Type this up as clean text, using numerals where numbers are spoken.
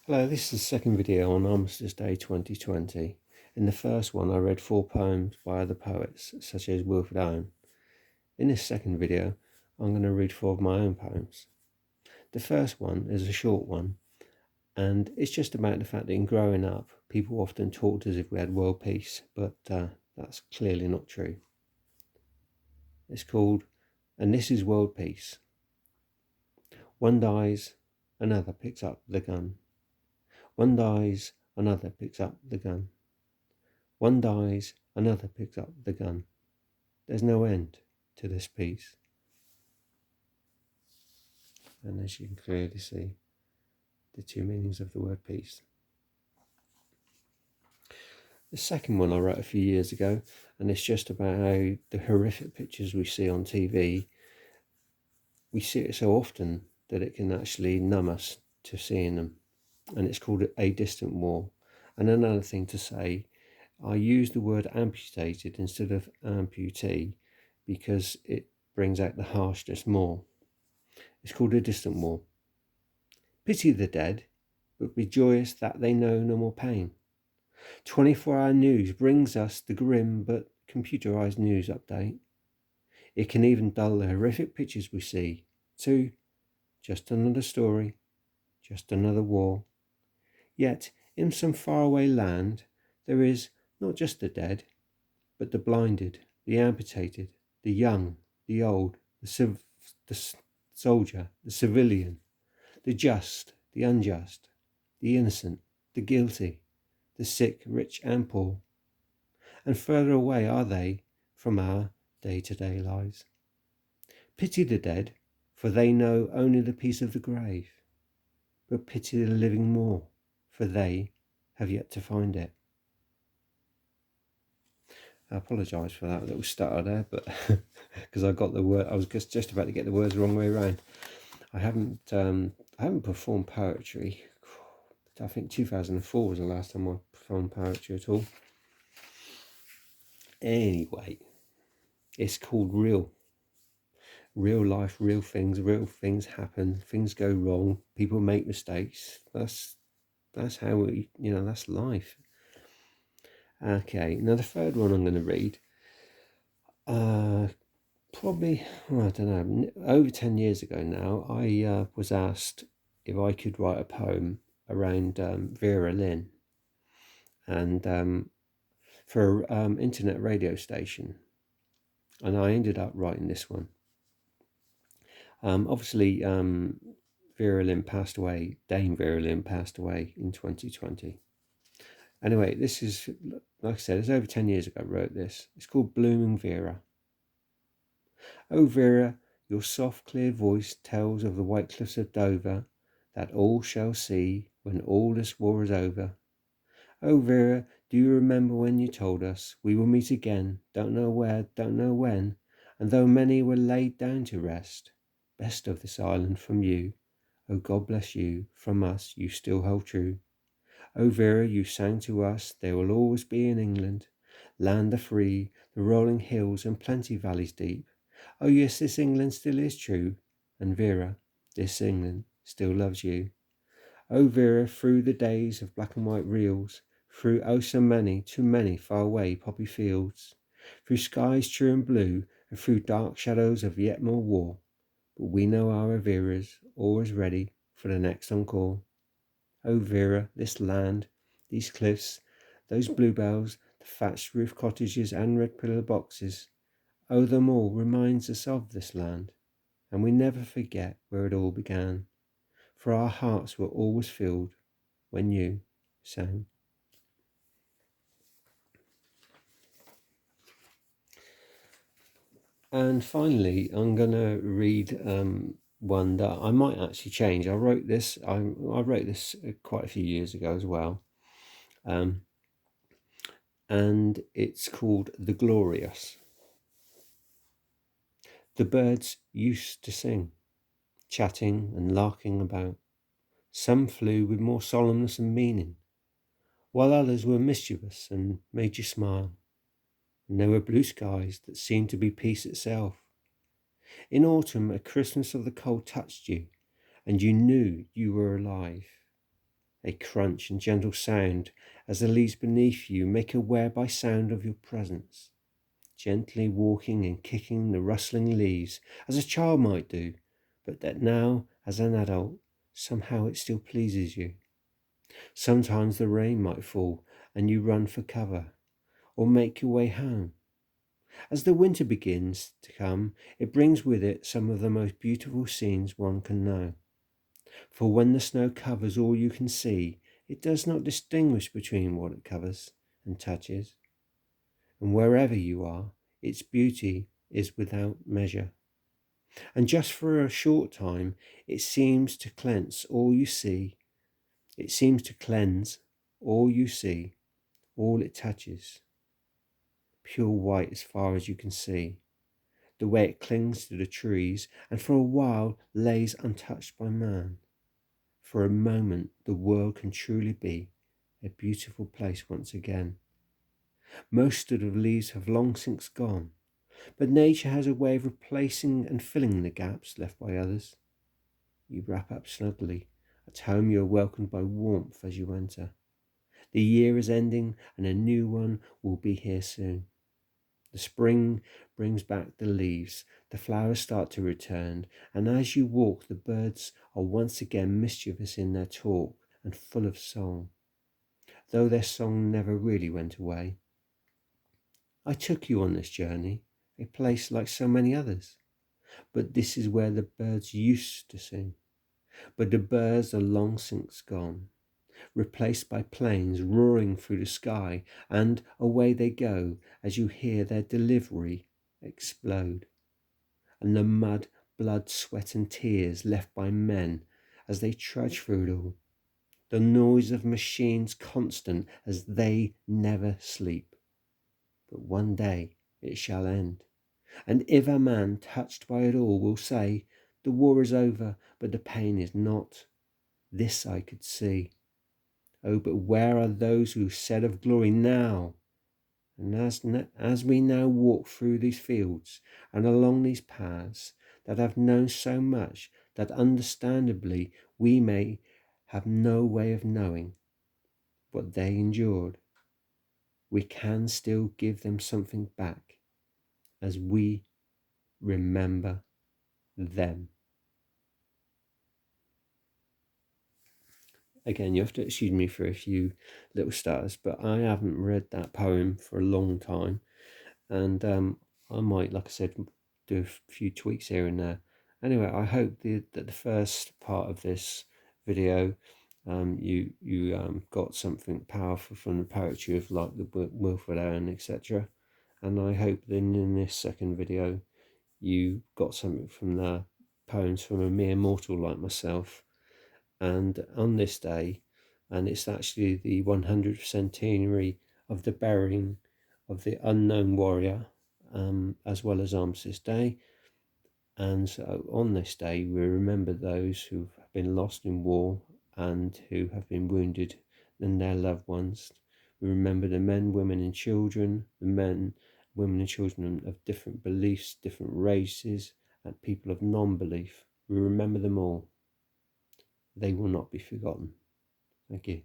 Hello, this is the second video on Armistice Day 2020. In the first one I read 4 poems by other poets such as Wilfred Owen. In this second video I'm going to read 4 of my own poems. The first one is a short one and it's just about the fact that in growing up people often talked as if we had world peace, but that's clearly not true. It's called "And This Is World Peace." One dies, another picks up the gun. One dies, another picks up the gun. One dies, another picks up the gun. There's no end to this peace. And as you can clearly see, the 2 meanings of the word peace. The second one I wrote a few years ago, and it's just about how the horrific pictures we see on TV, we see it so often that it can actually numb us to seeing them. And it's called A Distant War. And another thing to say, I use the word amputated instead of amputee because it brings out the harshness more. It's called A Distant War. Pity the dead, but be joyous that they know no more pain. 24-hour news brings us the grim but computerized news update. It can even dull the horrific pictures we see. To just another story, just another war. Yet, in some faraway land, there is not just the dead, but the blinded, the amputated, the young, the old, the soldier, the civilian, the just, the unjust, the innocent, the guilty, the sick, rich and poor. And further away are they from our day-to-day lives. Pity the dead, for they know only the peace of the grave. But pity the living more, for they have yet to find it. I apologise for that little stutter there, but because I got the word, I was just about to get the words the wrong way around. I haven't performed poetry. I think 2004 was the last time I performed poetry at all. Anyway, it's called real life, real things happen, things go wrong, people make mistakes. That's how we, that's life. Okay, now the third one I'm going to read, probably, I don't know, over 10 years ago now, I was asked if I could write a poem around Vera Lynn, and for an internet radio station, and I ended up writing this one. Obviously, Vera Lynn passed away, Dame Vera Lynn passed away in 2020. Anyway, this is, like I said, it's over 10 years ago I wrote this. It's called Blooming Vera. Oh Vera, your soft clear voice tells of the white cliffs of Dover that all shall see when all this war is over. Oh Vera, do you remember when you told us we will meet again, don't know where, don't know when, and though many were laid down to rest, best of this island from you, oh God bless you, from us you still hold true. Oh Vera, you sang to us, there will always be in England, land the free, the rolling hills and plenty valleys deep. Oh yes, this England still is true, and Vera, this England still loves you. Oh Vera, through the days of black and white reels, through oh so many, too many far away poppy fields, through skies true and blue, and through dark shadows of yet more war, but we know our Vera's always ready for the next encore. Oh Vera, this land, these cliffs, those bluebells, the thatched roof cottages and red pillar boxes, oh them all reminds us of this land, and we never forget where it all began, for our hearts were always filled when you sang. And finally, I'm going to read one that I might actually change. I wrote this quite a few years ago as well. And it's called The Glorious. The birds used to sing, chatting and larking about. Some flew with more solemnness and meaning, while others were mischievous and made you smile. And there were blue skies that seemed to be peace itself. In autumn, a Christmas of the cold touched you, and you knew you were alive. a crunch and gentle sound as the leaves beneath you make aware by sound of your presence, gently walking and kicking the rustling leaves as a child might do, but that now, as an adult, somehow it still pleases you. Sometimes the rain might fall and you run for cover or make your way home. As the winter begins to come, it brings with it some of the most beautiful scenes one can know. For when the snow covers all you can see, it does not distinguish between what it covers and touches. And wherever you are, its beauty is without measure. And just for a short time, it seems to cleanse all you see. It seems to cleanse all you see, all it touches. Pure white as far as you can see. The way it clings to the trees and for a while lays untouched by man. For a moment the world can truly be a beautiful place once again. Most of the leaves have long since gone, but nature has a way of replacing and filling the gaps left by others. You wrap up snugly. At home you are welcomed by warmth as you enter. The year is ending and a new one will be here soon. The spring brings back the leaves, the flowers start to return, and as you walk the birds are once again mischievous in their talk and full of song, though their song never really went away. I took you on this journey, a place like so many others, but this is where the birds used to sing. But the birds are long since gone, replaced by planes roaring through the sky, and away they go as you hear their delivery explode. And the mud, blood, sweat and tears left by men as they trudge through it all. The noise of machines constant as they never sleep. But one day it shall end. And if a man touched by it all will say, the war is over, but the pain is not. This I could see. Oh, but where are those who said of glory now? And as we now walk through these fields and along these paths that have known so much that understandably we may have no way of knowing what they endured, we can still give them something back as we remember them. Again, you have to excuse me for a few little stutters, but I haven't read that poem for a long time, and I might, like I said, do a few tweaks here and there. Anyway, I hope that the first part of this video, you got something powerful from the poetry of like the Wilfred Owen, etc. And I hope then in this second video, you got something from the poems from a mere mortal like myself. And on this day, and it's actually the 100th centenary of the burying of the unknown warrior, as well as Armistice Day. And so on this day, we remember those who've been lost in war and who have been wounded and their loved ones. We remember the men, women and children, the men, women and children of different beliefs, different races, and people of non-belief. We remember them all. They will not be forgotten. Thank you.